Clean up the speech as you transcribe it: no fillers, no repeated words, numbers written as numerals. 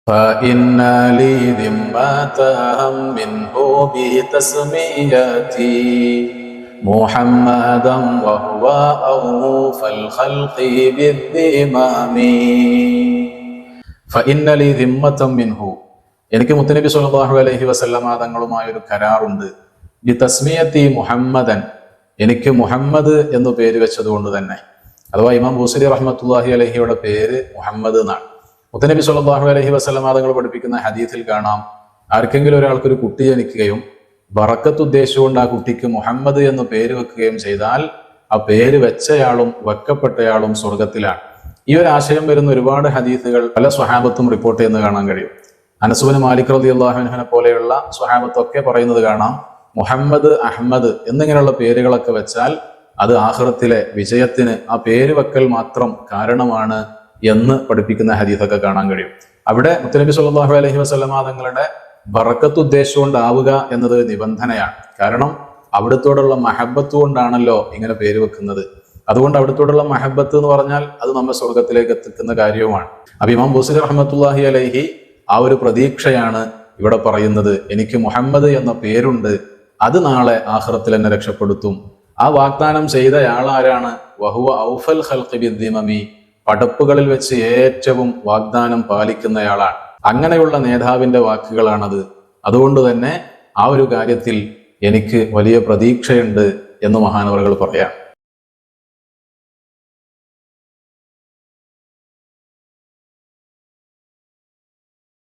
فإن لي ذمة منه بتسميتي محمدا وهو أوفى الخلق بالذمام فإن لي ذمة منه എനിക്ക് മുത്തനബി സ്വല്ലല്ലാഹു അലൈഹി വസല്ലമ തങ്ങളുമായി ഒരു കരാറുണ്ട്. ബി തസ്മിയത്തി മുഹമ്മദൻ, എനിക്ക് മുഹമ്മദ് എന്ന് പേര് വെച്ചതുകൊണ്ട് തന്നെ. അഥവാ ഇമാം ബൂസരി റഹ്മത്തുള്ളാഹി അലൈഹിയുടെ പേര് മുഹമ്മദ് എന്നാണ്. മുത്തനബി സ്വല്ലല്ലാഹു അലൈഹി വസല്ലമ തങ്ങൾ പഠിപ്പിക്കുന്ന ഹദീസിൽ കാണാം, ആർക്കെങ്കിലും ഒരാൾക്കൊരു കുട്ടി ജനിക്കുകയും ബറക്കത്ത് ഉദ്ദേശിച്ചുകൊണ്ട് ആ കുട്ടിക്ക് മുഹമ്മദ് എന്ന് പേര് വെക്കുകയും ചെയ്താൽ ആ പേര് വെച്ചയാളും വെക്കപ്പെട്ടയാളും സ്വർഗത്തിലാണ്. ഈ ഒരു ആശയം വരുന്ന ഒരുപാട് ഹദീസുകൾ പല സ്വഹാബത്തും റിപ്പോർട്ട് ചെയ്യുന്നത് കാണാൻ കഴിയും. അനസ് ഇബ്നു മാലിക് റളിയല്ലാഹു അൻഹുവിനെ പോലെയുള്ള സ്വഹാബത്തൊക്കെ പറയുന്നത് കാണാം, മുഹമ്മദ്, അഹമ്മദ് എന്നിങ്ങനെയുള്ള പേരുകളൊക്കെ വെച്ചാൽ അത് ആഖിറത്തിലെ വിജയത്തിന് ആ പേര് വെക്കൽ മാത്രം കാരണമാണ് എന്ന് പഠിപ്പിക്കുന്ന ഹദീസൊക്കെ കാണാൻ കഴിയും. അവിടെ മുത്തനബി സ്വല്ലല്ലാഹു അലൈഹി വസല്ലമ തങ്ങളുടെ ബറക്കത്ത് ഉദ്ദേശിച്ചുകൊണ്ടാവുക എന്നത് നിബന്ധനയാണ്. കാരണം അവിടുത്തോടുള്ള മഹബത്ത് കൊണ്ടാണല്ലോ ഇങ്ങനെ പേര് വെക്കുന്നത്. അതുകൊണ്ട് അവിടുത്തോടുള്ള മഹബത്ത് എന്ന് പറഞ്ഞാൽ അത് നമ്മെ സ്വർഗത്തിലേക്ക് എത്തിക്കുന്ന കാര്യവുമാണ്. അപ്പൊ ഇമാം ബൂസരി റഹ്മത്തുള്ളാഹി അലൈഹി ആ ഒരു പ്രതീക്ഷയാണ് ഇവിടെ പറയുന്നത്. എനിക്ക് മുഹമ്മദ് എന്ന പേരുണ്ട്, അത് നാളെ ആഖിറത്തിൽ എന്നെ രക്ഷപ്പെടുത്തും. ആ വാഗ്ദാനം ചെയ്തയാളാരാണ്? വഹുവ ഔഫൽ ഖൽഖി ബിദ്ദിമമി, പടപ്പുകളിൽ വെച്ച് ഏറ്റവും വാഗ്ദാനം പാലിക്കുന്നയാളാണ്. അങ്ങനെയുള്ള നേതാവിന്റെ വാക്കുകളാണത്. അതുകൊണ്ട് തന്നെ ആ ഒരു കാര്യത്തിൽ എനിക്ക് വലിയ പ്രതീക്ഷയുണ്ട് എന്ന് മഹാനവറുകൾ പറയാം.